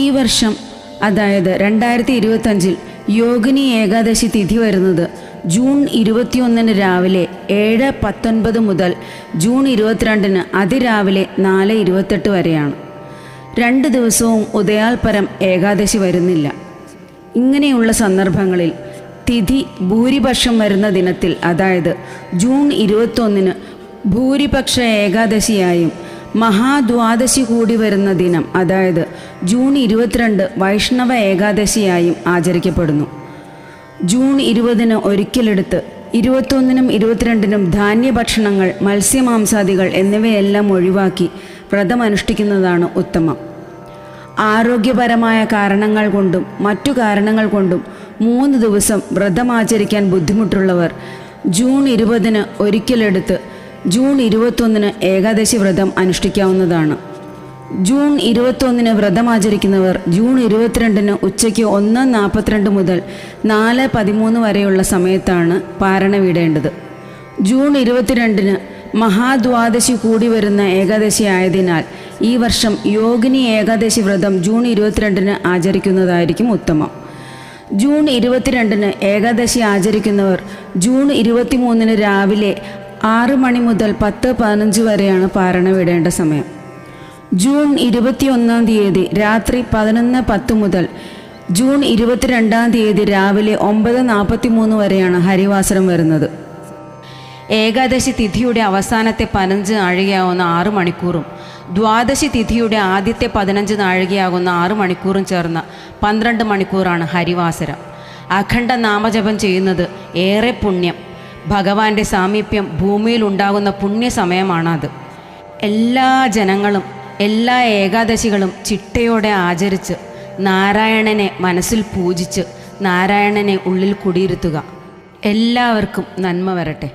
ഈ വർഷം അതായത് 2025 യോഗിനി ഏകാദശി തിഥി വരുന്നത് ജൂൺ 21 രാവിലെ 7:19 മുതൽ ജൂൺ 22 അതിരാവിലെ 4:28 വരെയാണ്. 2 ദിവസവും ഉദയാൽപരം ഏകാദശി വരുന്നില്ല. ഇങ്ങനെയുള്ള സന്ദർഭങ്ങളിൽ തിഥി ഭൂരിപക്ഷം വരുന്ന ദിനത്തിൽ, അതായത് ജൂൺ 21 ഭൂരിപക്ഷ ഏകാദശിയായും മഹാദ്വാദശി കൂടി വരുന്ന ദിനം, അതായത് ജൂൺ 22 വൈഷ്ണവ ഏകാദശിയായും ആചരിക്കപ്പെടുന്നു. ജൂൺ 20 ഒരിക്കലെടുത്ത് 21 22 ധാന്യഭക്ഷണങ്ങൾ, മത്സ്യമാംസാദികൾ എന്നിവയെല്ലാം ഒഴിവാക്കി വ്രതമനുഷ്ഠിക്കുന്നതാണ് ഉത്തമം. ആരോഗ്യപരമായ കാരണങ്ങൾ കൊണ്ടും മറ്റു കാരണങ്ങൾ കൊണ്ടും 3 ദിവസം വ്രതമാചരിക്കാൻ ബുദ്ധിമുട്ടുള്ളവർ ജൂൺ 20 ഒരിക്കലെടുത്ത് ജൂൺ 21 ഏകാദശി വ്രതം അനുഷ്ഠിക്കാവുന്നതാണ്. ജൂൺ 21 വ്രതമാചരിക്കുന്നവർ ജൂൺ 22 ഉച്ചയ്ക്ക് 1:42 മുതൽ 4:13 വരെയുള്ള സമയത്താണ് പാരണ വീടേണ്ടത്. ജൂൺ 22 മഹാദ്വാദശി കൂടി വരുന്ന ഏകാദശി ആയതിനാൽ ഈ വർഷം യോഗിനി ഏകാദശി വ്രതം ജൂൺ 22 ആചരിക്കുന്നതായിരിക്കും ഉത്തമം. ജൂൺ 22 ഏകാദശി ആചരിക്കുന്നവർ ജൂൺ 23 രാവിലെ 6 മണി മുതൽ 10:15 വരെയാണ് പാരണ വിടേണ്ട സമയം. ജൂൺ 21 രാത്രി 11:10 മുതൽ ജൂൺ 22 രാവിലെ 9:43 വരെയാണ് ഹരിവാസരം വരുന്നത്. ഏകാദശി തിഥിയുടെ അവസാനത്തെ 15 നാഴികയാകുന്ന 6 മണിക്കൂറും ദ്വാദശി തിഥിയുടെ ആദ്യത്തെ 15 നാഴികയാകുന്ന 6 മണിക്കൂറും ചേർന്ന 12 മണിക്കൂറാണ് ഹരിവാസരം. അഖണ്ഡ നാമജപം ചെയ്യുന്നത് ഏറെ പുണ്യം. ഭഗവാന്റെ സാമീപ്യം ഭൂമിയിൽ ഉണ്ടാകുന്ന പുണ്യസമയമാണത്. എല്ലാ ജനങ്ങളും എല്ലാ ഏകാദശികളും ചിട്ടയോടെ ആചരിച്ച് നാരായണനെ മനസ്സിൽ പൂജിച്ച് നാരായണനെ ഉള്ളിൽ കുടിയിരുത്തുക. എല്ലാവർക്കും നന്മ വരട്ടെ.